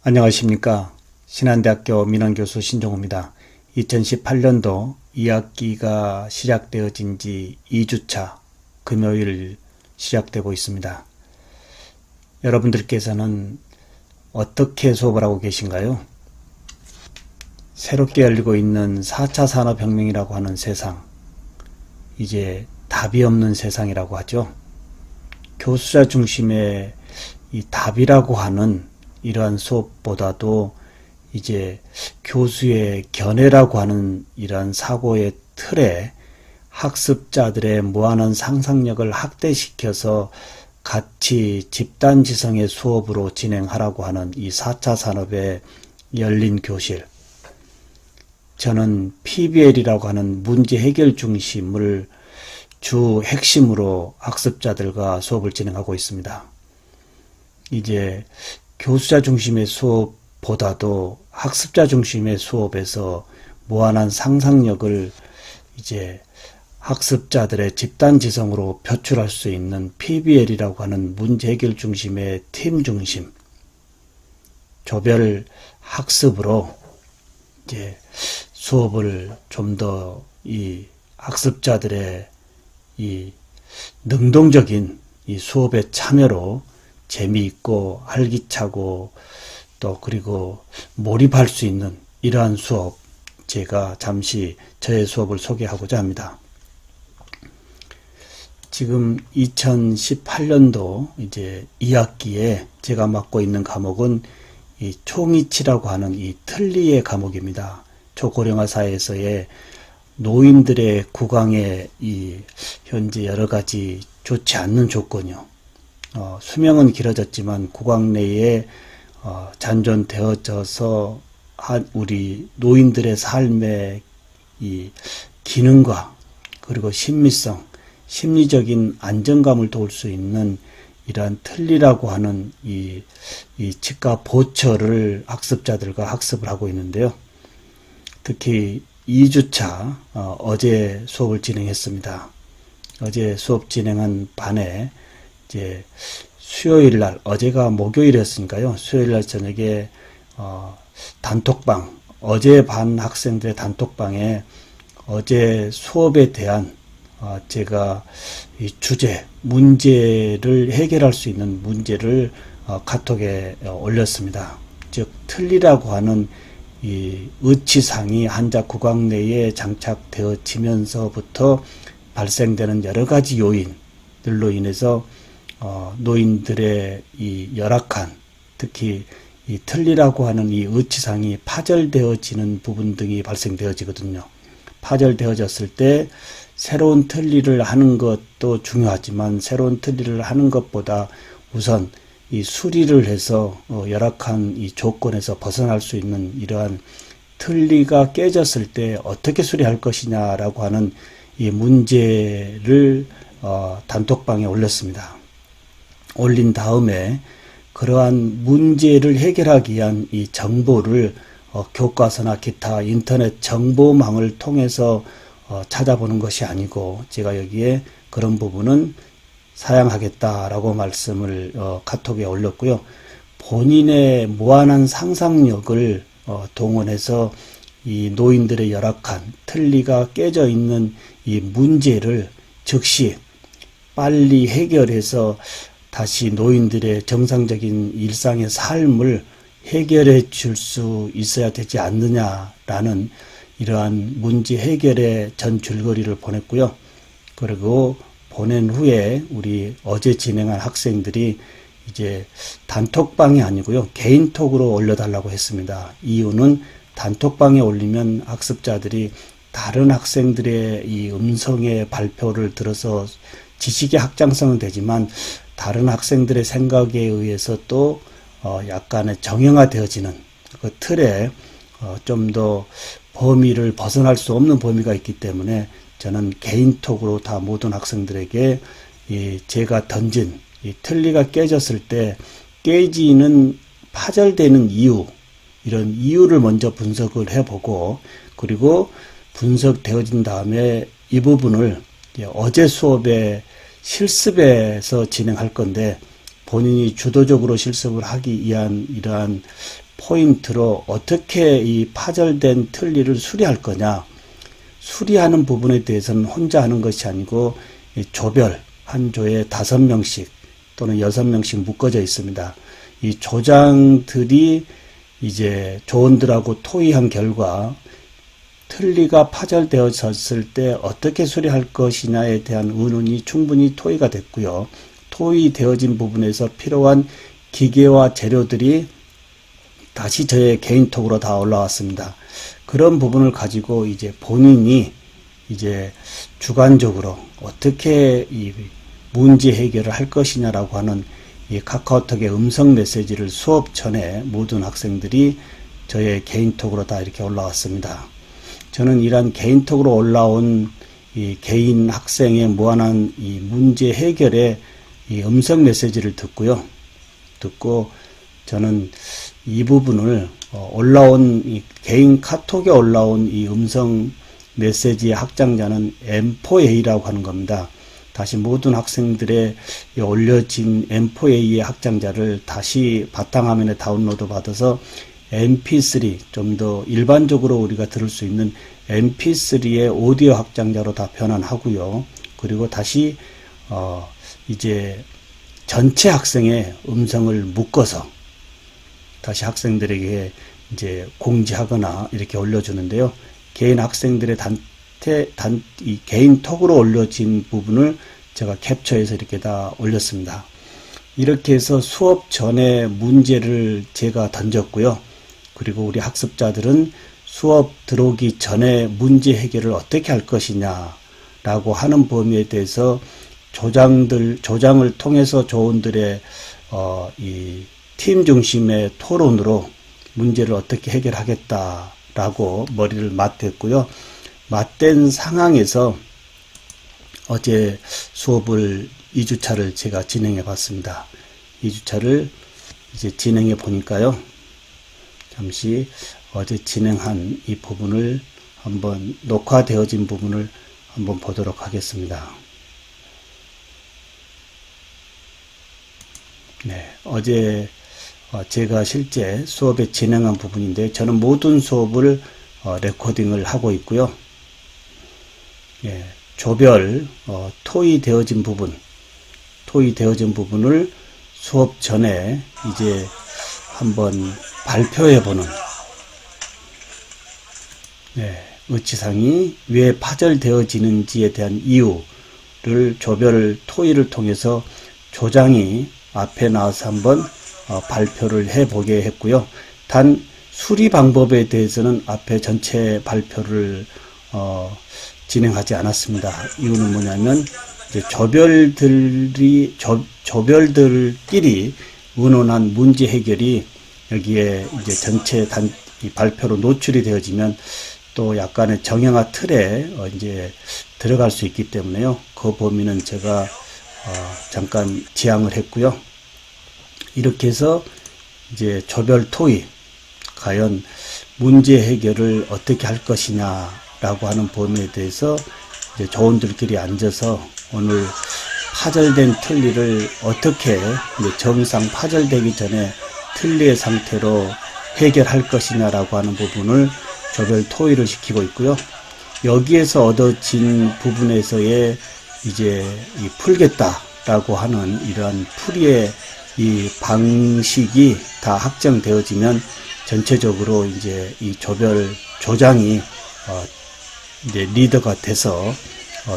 안녕하십니까. 신한대학교 민원교수 신종호입니다. 2018년도 2학기가 시작되어진 지 2주차 금요일 시작되고 있습니다. 여러분들께서는 어떻게 수업을 하고 계신가요? 새롭게 열리고 있는 4차 산업혁명이라고 하는 세상, 이제 답이 없는 세상이라고 하죠. 교수자 중심의 이 답이라고 하는 이러한 수업보다도 이제 교수의 견해라고 하는 이러한 사고의 틀에 학습자들의 무한한 상상력을 확대시켜서 같이 집단지성의 수업으로 진행하라고 하는 이 4차 산업의 열린 교실. 저는 PBL이라고 하는 문제 해결 중심을 주 핵심으로 학습자들과 수업을 진행하고 있습니다. 이제 교수자 중심의 수업보다도 학습자 중심의 수업에서 무한한 상상력을 이제 학습자들의 집단지성으로 표출할 수 있는 PBL이라고 하는 문제 해결 중심의 팀 중심, 조별 학습으로 이제 수업을 좀 더 이 학습자들의 이 능동적인 이 수업의 참여로 재미있고 활기차고 또 그리고 몰입할 수 있는 이러한 수업, 제가 잠시 저의 수업을 소개하고자 합니다. 지금 2018년도 이제 2학기에 제가 맡고 있는 과목은 이 총이치라고 하는 이 틀니의 과목입니다. 초고령화 사회에서의 노인들의 구강에 이 현재 여러 가지 좋지 않는 조건이요. 수명은 길어졌지만 구강 내에 잔존되어져서 우리 노인들의 삶의 이 기능과 그리고 심미성, 심리적인 안정감을 도울 수 있는 이러한 틀니라고 하는 이 치과 보철을 학습자들과 학습을 하고 있는데요. 특히 2주차 어제 수업을 진행했습니다. 어제 수업 진행한 반에 이제 수요일 날, 어제가 목요일이었으니까요. 수요일 날 저녁에 단톡방, 어제 반 학생들의 단톡방에 어제 수업에 대한 제가 이 주제, 문제를 해결할 수 있는 문제를 카톡에 올렸습니다. 즉 틀니라고 하는 이 의치상이 환자 구강 내에 장착되어지면서부터 발생되는 여러 가지 요인들로 인해서 노인들의 이 열악한, 특히 이 틀니라고 하는 이 의치상이 파절되어지는 부분 등이 발생되어지거든요. 파절되어졌을 때 새로운 틀니를 하는 것도 중요하지만 새로운 틀니를 하는 것보다 우선 이 수리를 해서 열악한 이 조건에서 벗어날 수 있는 이러한 틀니가 깨졌을 때 어떻게 수리할 것이냐라고 하는 이 문제를 단톡방에 올렸습니다. 올린 다음에 그러한 문제를 해결하기 위한 이 정보를 교과서나 기타 인터넷 정보망을 통해서 찾아보는 것이 아니고, 제가 여기에 그런 부분은 사양하겠다라고 말씀을 카톡에 올렸고요. 본인의 무한한 상상력을 동원해서 이 노인들의 열악한 틀니가 깨져 있는 이 문제를 즉시 빨리 해결해서 다시 노인들의 정상적인 일상의 삶을 해결해 줄 수 있어야 되지 않느냐라는 이러한 문제 해결의 전 줄거리를 보냈고요. 그리고 보낸 후에 우리 어제 진행한 학생들이 이제 단톡방이 아니고요, 개인톡으로 올려달라고 했습니다. 이유는 단톡방에 올리면 학습자들이 다른 학생들의 이 음성의 발표를 들어서 지식의 확장성은 되지만 다른 학생들의 생각에 의해서 또 약간의 정형화되어지는 그 틀에 좀 더 범위를 벗어날 수 없는 범위가 있기 때문에 저는 개인톡으로 다 모든 학생들에게 제가 던진 이 틀니가 깨졌을 때 깨지는 파절되는 이유, 이런 이유를 먼저 분석을 해보고, 그리고 분석되어진 다음에 이 부분을 어제 수업에 실습에서 진행할 건데, 본인이 주도적으로 실습을 하기 위한 이러한 포인트로 어떻게 이 파절된 틀니를 수리할 거냐. 수리하는 부분에 대해서는 혼자 하는 것이 아니고 조별 한 조에 5명씩 또는 6명씩 묶어져 있습니다. 이 조장들이 이제 조원들하고 토의한 결과 틀니가 파절되어졌을 때 어떻게 수리할 것이냐에 대한 의논이 충분히 토의가 됐고요. 토의되어진 부분에서 필요한 기계와 재료들이 다시 저의 개인톡으로 다 올라왔습니다. 그런 부분을 가지고 이제 본인이 이제 주관적으로 어떻게 이 문제 해결을 할 것이냐라고 하는 이 카카오톡의 음성 메시지를 수업 전에 모든 학생들이 저의 개인톡으로 다 이렇게 올라왔습니다. 저는 이러한 개인톡으로 올라온 이 개인 학생의 무한한 이 문제 해결의 이 음성 메시지를 듣고 저는 이 부분을 올라온 이 개인 카톡에 올라온 이 음성 메시지의 확장자는 M4A라고 하는 겁니다. 다시 모든 학생들의 올려진 M4A의 확장자를 다시 바탕화면에 다운로드 받아서 MP3 좀 더 일반적으로 우리가 들을 수 있는 MP3의 오디오 확장자로 다 변환하고요. 그리고 다시 이제 전체 학생의 음성을 묶어서 다시 학생들에게 이제 공지하거나 이렇게 올려주는데요. 개인 학생들의 이 개인톡으로 올려진 부분을 제가 캡처해서 이렇게 다 올렸습니다. 이렇게 해서 수업 전에 문제를 제가 던졌고요. 그리고 우리 학습자들은 수업 들어오기 전에 문제 해결을 어떻게 할 것이냐라고 하는 범위에 대해서 조장을 통해서 조원들의 이 팀 중심의 토론으로 문제를 어떻게 해결하겠다라고 머리를 맞댔고요. 맞댄 상황에서 어제 수업을 2주차를 제가 진행해 봤습니다. 2주차를 이제 진행해 보니까요. 잠시 어제 진행한 이 부분을 한번 녹화되어진 부분을 한번 보도록 하겠습니다. 네, 어제 제가 실제 수업에 진행한 부분인데 저는 모든 수업을 레코딩을 하고 있고요. 예, 조별 토의되어진 부분을 수업 전에 이제 한번 발표해보는 의치상이 왜 파절되어지는지에 대한 이유를 조별 토의를 통해서 조장이 앞에 나와서 한번 발표를 해보게 했고요. 단 수리 방법에 대해서는 앞에 전체 발표를 진행하지 않았습니다. 이유는 뭐냐면 이제 조별들끼리 의논한 문제 해결이 여기에 이제 전체 이 발표로 노출이 되어지면 또 약간의 정형화 틀에 이제 들어갈 수 있기 때문에요. 그 범위는 제가 잠깐 지양을 했고요. 이렇게 해서 이제 조별 토의, 과연 문제 해결을 어떻게 할 것이냐라고 하는 범위에 대해서 이제 조원들끼리 앉아서 오늘 파절된 틀니를 어떻게 이제 정상 파절되기 전에 틀니의 상태로 해결할 것이냐라고 하는 부분을 조별 토의를 시키고 있고요. 여기에서 얻어진 부분에서의 이제 풀겠다라고 하는 이러한 풀이의 이 방식이 다 확정되어지면 전체적으로 이제 이 조장이 이제 리더가 돼서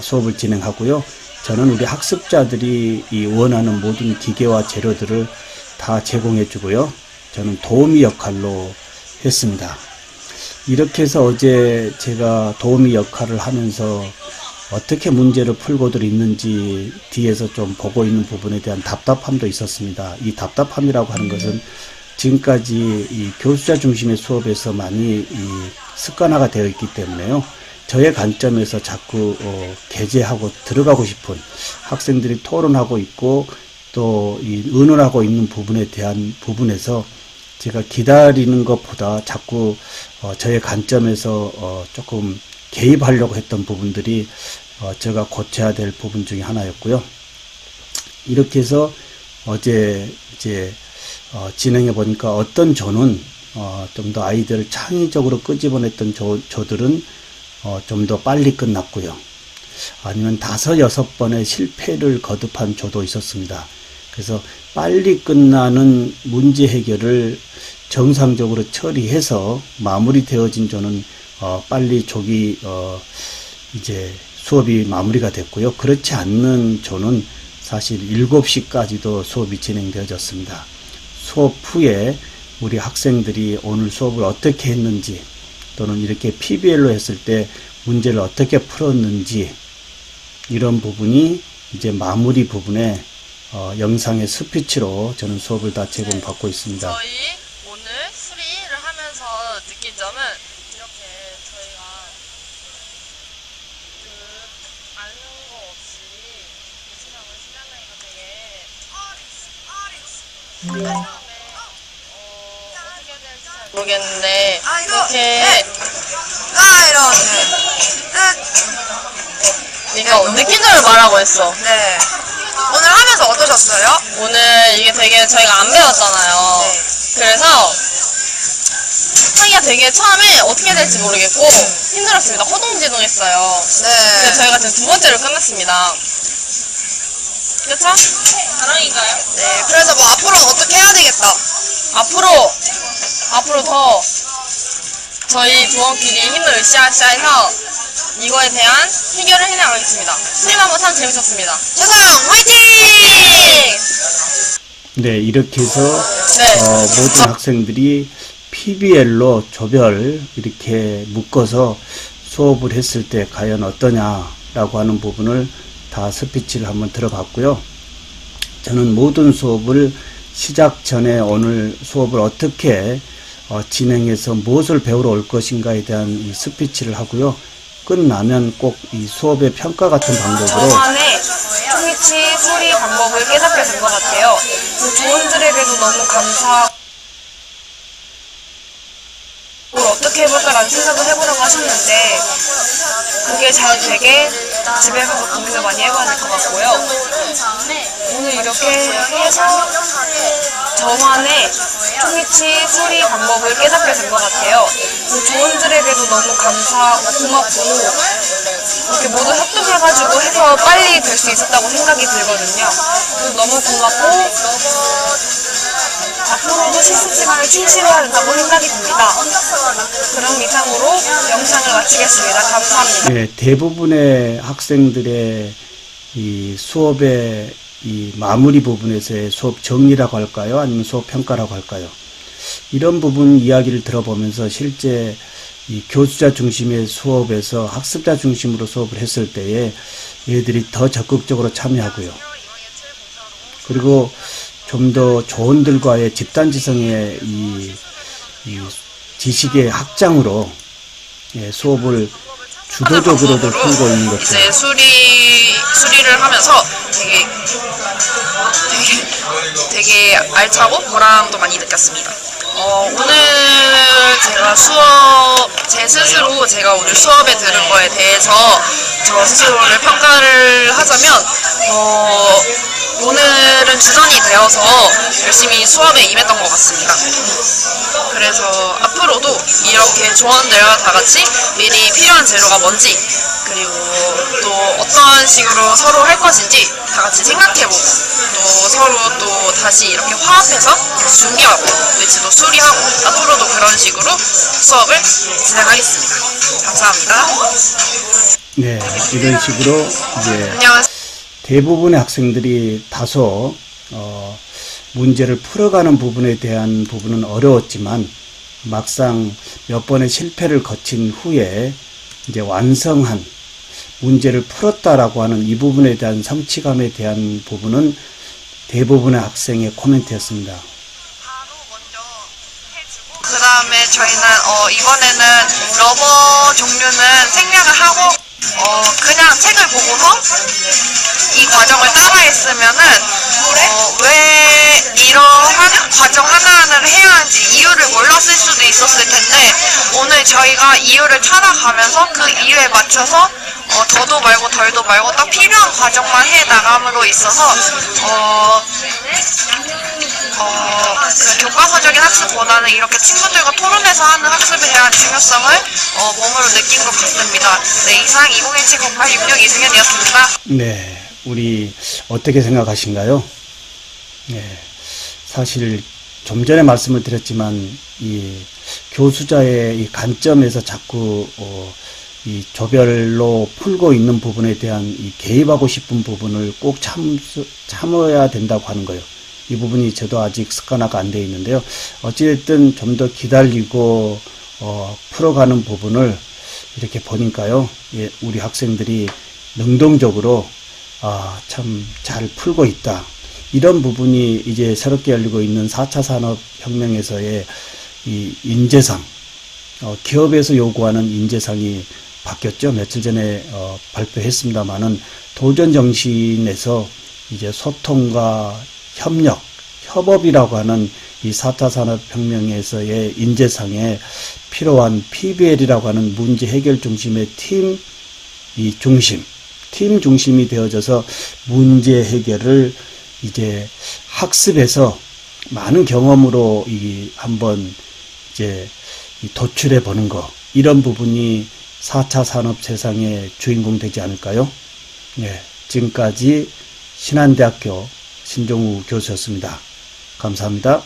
수업을 진행하고요. 저는 우리 학습자들이 이 원하는 모든 기계와 재료들을 다 제공해 주고요. 저는 도우미 역할로 했습니다. 이렇게 해서 어제 제가 도우미 역할을 하면서 어떻게 문제를 풀고들 있는지 뒤에서 좀 보고 있는 부분에 대한 답답함도 있었습니다. 이 답답함이라고 하는 것은 지금까지 이 교수자 중심의 수업에서 많이 습관화가 되어 있기 때문에요. 저의 관점에서 자꾸 게재하고 들어가고 싶은 학생들이 토론하고 있고 또 이 의논하고 있는 부분에 대한 부분에서 제가 기다리는 것보다 자꾸 저의 관점에서 조금 개입하려고 했던 부분들이 제가 고쳐야 될 부분 중에 하나였고요. 이렇게 해서 어제 이제 진행해 보니까 어떤 조는 좀 더 아이들을 창의적으로 끄집어냈던 조들은 좀 더 빨리 끝났고요. 아니면 5, 6번의 실패를 거듭한 조도 있었습니다. 그래서 빨리 끝나는 문제 해결을 정상적으로 처리해서 마무리되어진 조는 빨리 조기 이제 수업이 마무리가 됐고요. 그렇지 않는 조는 사실 7시까지도 수업이 진행되어졌습니다. 수업 후에 우리 학생들이 오늘 수업을 어떻게 했는지 또는 이렇게 PBL로 했을 때 문제를 어떻게 풀었는지 이런 부분이 이제 마무리 부분에 영상의 스피치로 저는 수업을 다 제공받고 있습니다. 저희 오늘 수리를 하면서 느낀 점은 이렇게 저희가 아는 거 없이 이 시간을 시간내기가 되게 처음에 어떻게 해야 될지 잘 모르겠는데 이렇게 그러니까 느낀 점을 말하고 했어. 네. 오늘 하면서 어떠셨어요? 오늘 이게 되게 저희가 안 배웠잖아요. 네. 그래서 하기가 되게 처음에 어떻게 해야 될지 모르겠고 힘들었습니다. 허둥지둥했어요. 네. 근데 저희가 지금 2번째를 끝냈습니다. 그렇죠? 자랑인가요? 네. 그래서 뭐 앞으로는 어떻게 해야 되겠다. 앞으로 더 저희 조원끼리 힘을 으쌰으쌰해서 이거에 대한 해결을 해나가겠습니다. 수리마법 참 재밌었습니다. 최서영 화이팅! 네, 이렇게 해서 네. 모든 학생들이 PBL로 조별 이렇게 묶어서 수업을 했을 때 과연 어떠냐라고 하는 부분을 다 스피치를 한번 들어봤고요. 저는 모든 수업을 시작 전에 오늘 수업을 어떻게 진행해서 무엇을 배우러 올 것인가에 대한 이 스피치를 하고요. 끝나면 꼭 이 수업의 평가 같은 방법으로 저만의 초미치 수리 방법을 깨닫게 된 것 같아요. 그 조원들에게도 너무 감사하고 어떻게 해볼까라는 생각을 해보려고 하셨는데 그게 잘 되게 집에 가서 고민을 많이 해봐야 될 것 같고요. 오늘 이렇게 해서 저만의 초미치 수리 방법을 깨닫게 된 것 같아요. 그 조원들에게도 너무 감사하고 고맙고 이렇게 모두 협동해가지고 해서 빨리 될 수 있었다고 생각이 들거든요. 너무 고맙고 앞으로도 실습 시간을 충실해야 된다고 생각이 듭니다. 그럼 이상으로 영상을 마치겠습니다. 감사합니다. 네, 대부분의 학생들의 이 수업의 이 마무리 부분에서의 수업 정리라고 할까요? 아니면 수업 평가라고 할까요? 이런 부분 이야기를 들어보면서 실제 이 교수자 중심의 수업에서 학습자 중심으로 수업을 했을 때에 얘들이 더 적극적으로 참여하고요. 그리고 좀 더 조원들과의 집단지성의 이 지식의 확장으로 수업을 주도적으로도 풀고 있는 것죠. 이제 수리를 하면서 되게 알차고 보람도 많이 느꼈습니다. 오늘 제 스스로 제가 오늘 수업에 들은 거에 대해서 저 스스로를 평가를 하자면, 오늘은 주전이 되어서 열심히 수업에 임했던 것 같습니다. 그래서 앞으로도 이렇게 조원들과 다 같이 미리 필요한 재료가 뭔지, 그리고 또 어떤 식으로 서로 할 것인지 다 같이 생각해보고, 또 서로 또 다시 이렇게 화합해서 다시 준비하고, 위치도 수리하고, 앞으로도 그런 식으로 수업을 진행하겠습니다. 감사합니다. 네, 이런 식으로 이제 안녕하세요. 대부분의 학생들이 다소 문제를 풀어가는 부분에 대한 부분은 어려웠지만 막상 몇 번의 실패를 거친 후에 이제 완성한 문제를 풀었다라고 하는 이 부분에 대한 성취감에 대한 부분은 대부분의 학생의 코멘트였습니다. 그 다음에 저희는 이번에는 러버 종류는 생략을 하고 그냥 책을 보고서 이 과정을 따라했으면은 왜 이러한 과정 하나하나를 해야 하는지 이유를 몰랐을 수도 있었을 텐데 오늘 저희가 이유를 찾아가면서 그 이유에 맞춰서 더도 말고 덜도 말고 딱 필요한 과정만 해 나감으로 있어서 그 교과서적인 학습보다는 이렇게 친구들과 토론해서 하는 학습에 대한 중요성을 몸으로 느낀 것 같습니다. 네, 이상 2017-0866 이승현이었습니다. 네, 우리 어떻게 생각하신가요? 네, 사실 좀 전에 말씀을 드렸지만 이 교수자의 이 관점에서 자꾸 이 조별로 풀고 있는 부분에 대한 이 개입하고 싶은 부분을 꼭 참아야 된다고 하는 거예요. 이 부분이 저도 아직 습관화가 안 되어 있는데요. 어찌됐든 좀 더 기다리고 풀어가는 부분을 이렇게 보니까요. 예, 우리 학생들이 능동적으로 참 잘 풀고 있다. 이런 부분이 이제 새롭게 열리고 있는 4차 산업혁명에서의 이 인재상, 기업에서 요구하는 인재상이 바뀌었죠. 며칠 전에 발표했습니다마는 도전 정신에서 이제 소통과 협력, 협업이라고 하는 이 4차 산업혁명에서의 인재상에 필요한 PBL이라고 하는 문제 해결 중심의 팀 중심이 되어져서 문제 해결을 이제 학습에서 많은 경험으로 한번 이제 도출해 보는 거, 이런 부분이 4차 산업 세상의 주인공 되지 않을까요? 네, 지금까지 신한대학교 신종우 교수였습니다. 감사합니다.